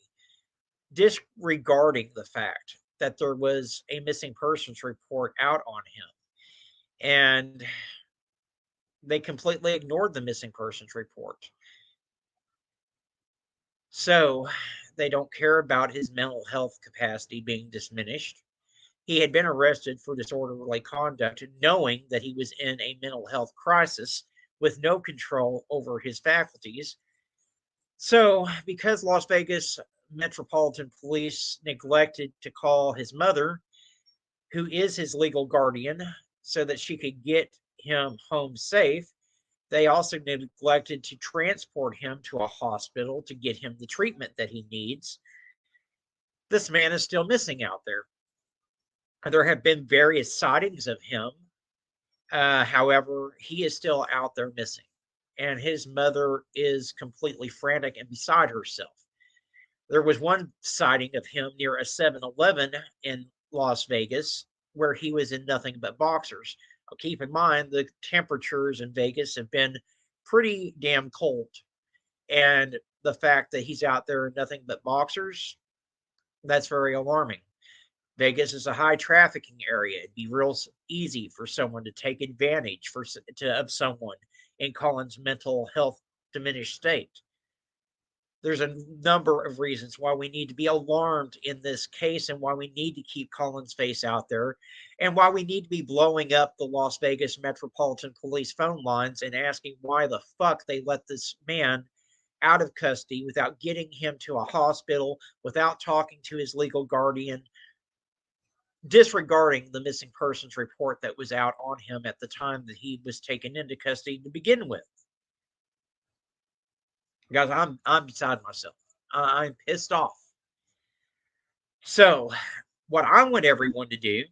disregarding the fact that there was a missing persons report out on him. And they completely ignored the missing persons report. So they don't care about his mental health capacity being diminished. He had been arrested for disorderly conduct, knowing that he was in a mental health crisis with no control over his faculties. So, because Las Vegas Metropolitan Police neglected to call his mother, who is his legal guardian, so that she could get him home safe. They also neglected to transport him to a hospital to get him the treatment that he needs. This man is still missing out there. There have been various sightings of him. However, he is still out there missing. And his mother is completely frantic and beside herself. There was one sighting of him near a 7-Eleven in Las Vegas where he was in nothing but boxers. Now, keep in mind, the temperatures in Vegas have been pretty damn cold. And the fact that he's out there in nothing but boxers, that's very alarming. Vegas is a high trafficking area. It'd be real easy for someone to take advantage of someone in Colin's mental health diminished state. There's a number of reasons why we need to be alarmed in this case and why we need to keep Colin's face out there and why we need to be blowing up the Las Vegas Metropolitan Police phone lines and asking why the fuck they let this man out of custody without getting him to a hospital, without talking to his legal guardian, disregarding the missing persons report that was out on him at the time that he was taken into custody to begin with. Guys, I'm beside myself. I'm pissed off. So, what I want everyone to do,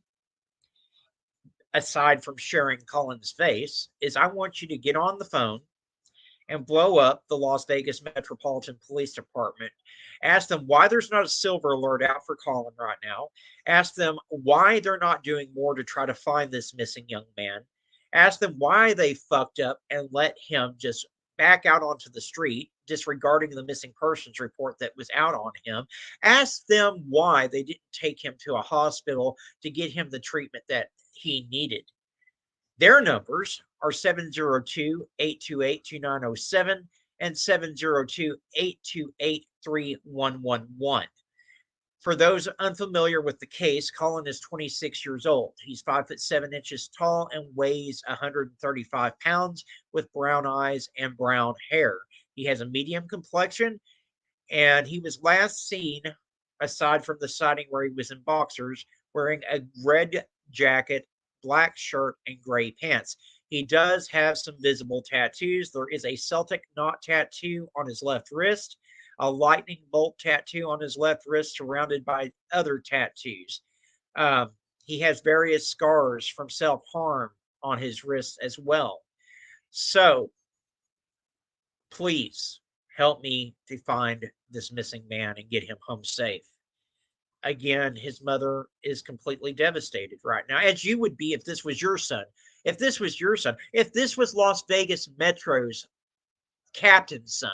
aside from sharing Colin's face, is I want you to get on the phone and blow up the Las Vegas Metropolitan Police Department. Ask them why there's not a silver alert out for Colin right now. Ask them why they're not doing more to try to find this missing young man. Ask them why they fucked up and let him just back out onto the street, disregarding the missing persons report that was out on him. Ask them why they didn't take him to a hospital to get him the treatment that he needed. Their numbers are 702-828-2907 and 702-828-3111. For those unfamiliar with the case, Colin is 26 years old. He's 5'7" tall and weighs 135 pounds with brown eyes and brown hair. He has a medium complexion, and he was last seen, aside from the sighting where he was in boxers, wearing a red jacket, black shirt, and gray pants. He does have some visible tattoos. There is a Celtic knot tattoo on his left wrist, a lightning bolt tattoo on his left wrist surrounded by other tattoos. He has various scars from self-harm on his wrists as well. So, please help me to find this missing man and get him home safe. Again, his mother is completely devastated right now, as you would be if this was your son. If this was your son, if this was Las Vegas Metro's captain's son,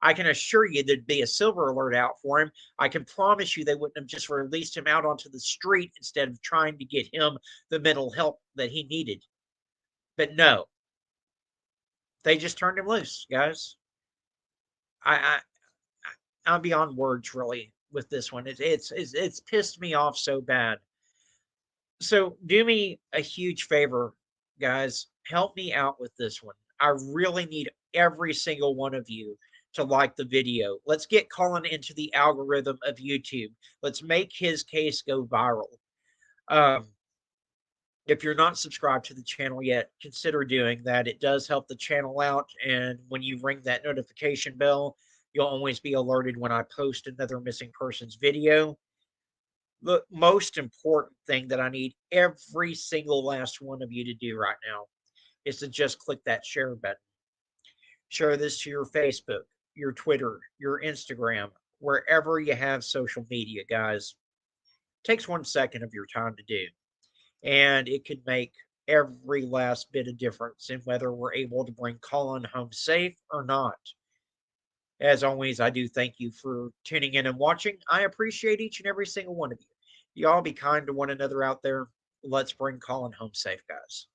I can assure you there'd be a silver alert out for him. I can promise you they wouldn't have just released him out onto the street instead of trying to get him the mental help that he needed. But no, they just turned him loose, guys. I'm beyond words, really, with this one. It's pissed me off so bad. So do me a huge favor, guys. Help me out with this one. I really need every single one of you to like the video. Let's get Colin into the algorithm of YouTube. Let's make his case go viral. If you're not subscribed to the channel yet, consider doing that. It does help the channel out. And when you ring that notification bell, you'll always be alerted when I post another missing persons video. The most important thing that I need every single last one of you to do right now is to just click that share button. Share this to your Facebook, your Twitter, your Instagram, wherever you have social media, guys. It takes 1 second of your time to do. And it could make every last bit of difference in whether we're able to bring Colin home safe or not. As always, I do thank you for tuning in and watching. I appreciate each and every single one of you. You all be kind to one another out there. Let's bring Colin home safe, guys.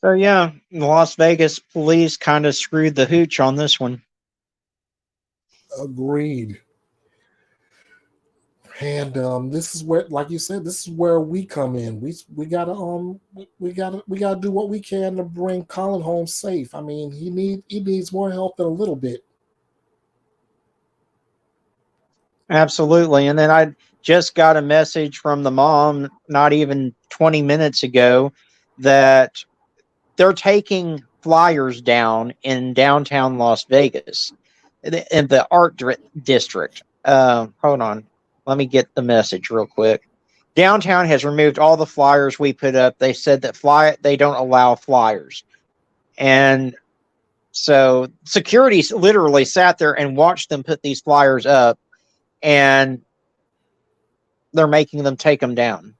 So yeah, the Las Vegas police kind of screwed the hooch on this one. Agreed. And this is where, like you said, this is where we come in. We gotta do what we can to bring Colin home safe. I mean, he needs more help than a little bit. Absolutely. And then I just got a message from the mom not even 20 minutes ago that they're taking flyers down in downtown Las Vegas in the district. Hold on. Let me get the message real quick. Downtown has removed all the flyers we put up. They said that they don't allow flyers. And so security literally sat there and watched them put these flyers up, and they're making them take them down.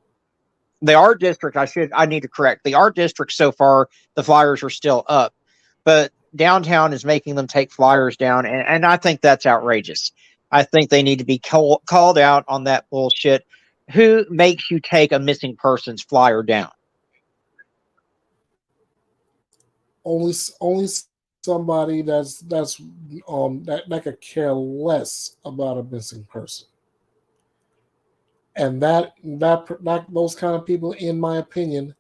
The art district, I need to correct. The art district so far, the flyers are still up, but downtown is making them take flyers down, and I think that's outrageous. I think they need to be called out on that bullshit. Who makes you take a missing person's flyer down? Only somebody that could care less about a missing person. And that those kind of people, in my opinion,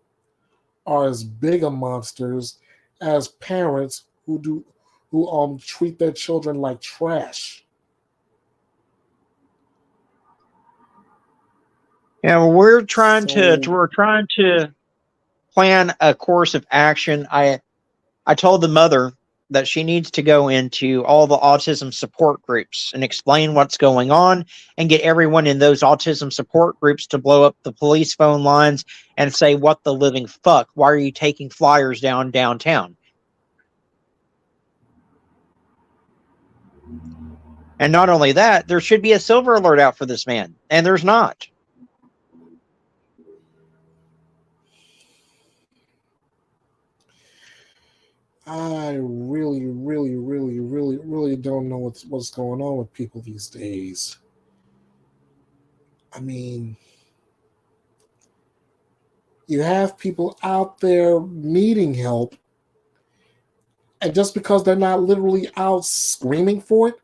are as big a monsters as parents who treat their children like trash. Yeah, we're trying to plan a course of action. I told the mother that she needs to go into all the autism support groups and explain what's going on and get everyone in those autism support groups to blow up the police phone lines and say, what the living fuck? Why are you taking flyers downtown? And not only that, there should be a silver alert out for this man, and there's not. I really, really, really, really, really don't know what's going on with people these days. I mean, you have people out there needing help, and just because they're not literally out screaming for it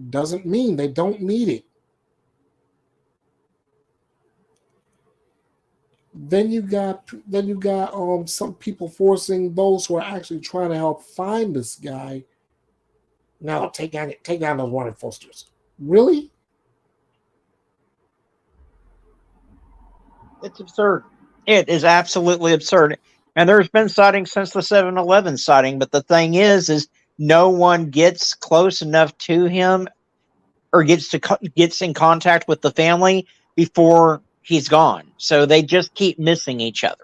doesn't mean they don't need it. Then you got some people forcing those who are actually trying to help find this guy. No, take down those wanted posters. Really? It's absurd. It is absolutely absurd. And there's been sightings since the 7-Eleven sighting, but the thing is no one gets close enough to him or gets in contact with the family before he's gone. So they just keep missing each other.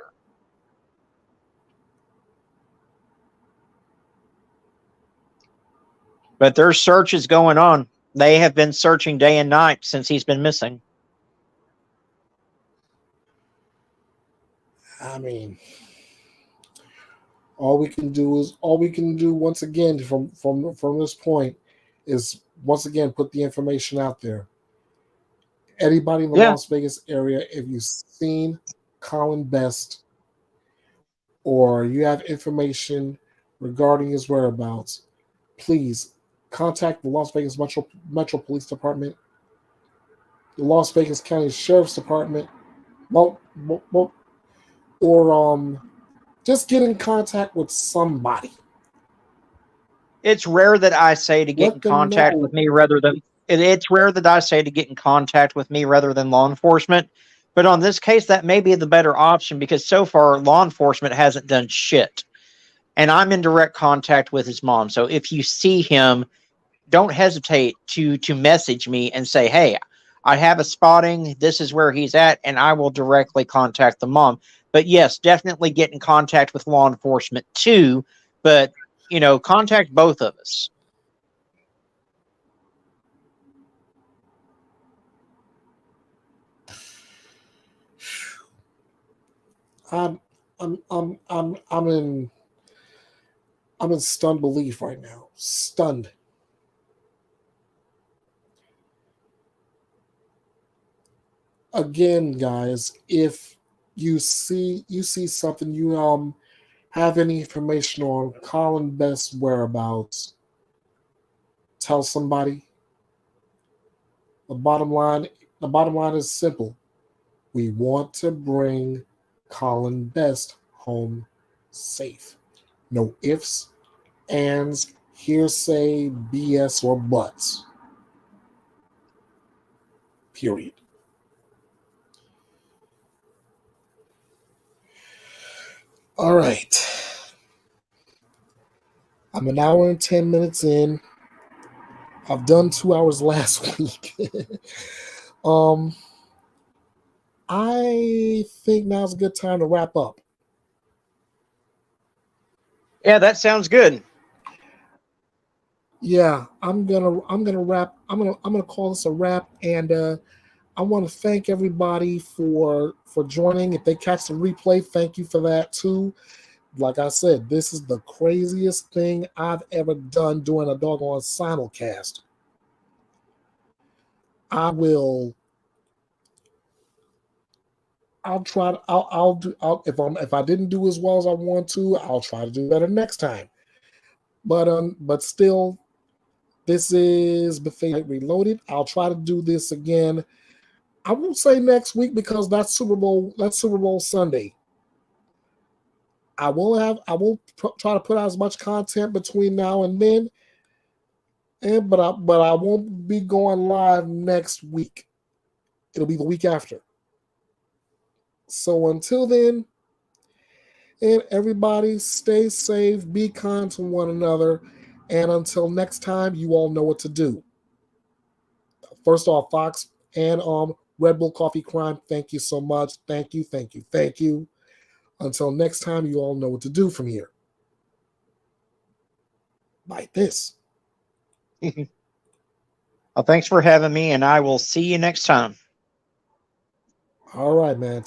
But there's searches going on. They have been searching day and night since he's been missing. I mean, all we can do once again from this point is once again put the information out there. Anybody in the Las Vegas area, if you've seen Colin Best or you have information regarding his whereabouts, please contact the Las Vegas Metro Police Department, the Las Vegas County Sheriff's Department, or just get in contact with somebody. It's rare that I say to get in contact with me rather than it's rare that I say to get in contact with me rather than law enforcement. But on this case, that may be the better option because so far law enforcement hasn't done shit. And I'm in direct contact with his mom. So if you see him, don't hesitate to message me and say, hey, I have a spotting. This is where he's at. And I will directly contact the mom. But yes, definitely get in contact with law enforcement too. But, contact both of us. I'm in stunned belief right now. Stunned. Again, guys, if you see something, you have any information on Colin Best's whereabouts, tell somebody. The bottom line is simple. We want to bring Colin Best home safe. No ifs, ands, hearsay, BS, or buts. period. All right. I'm an hour and 10 minutes in. I've done 2 hours last week. I think now's a good time to wrap up. Yeah, that sounds good. Yeah, I'm gonna wrap. I'm gonna call this a wrap, and I want to thank everybody for joining. If they catch the replay, thank you for that too. Like I said, this is the craziest thing I've ever done doing a doggone simulcast. I'll try to, if I didn't do as well as I want to, I'll try to do better next time. But still, this is Betheas Reloaded. I'll try to do this again. I won't say next week because that's Super Bowl Sunday. I won't try to put out as much content between now and then. But I won't be going live next week. It'll be the week after. So until then, and everybody stay safe, be kind to one another, and until next time, you all know what to do. First off, Fox and Red Bull Coffee Crime, thank you so much. Thank you, thank you, thank you. Until next time, you all know what to do from here. Like this. Well, thanks for having me, and I will see you next time. All right, man.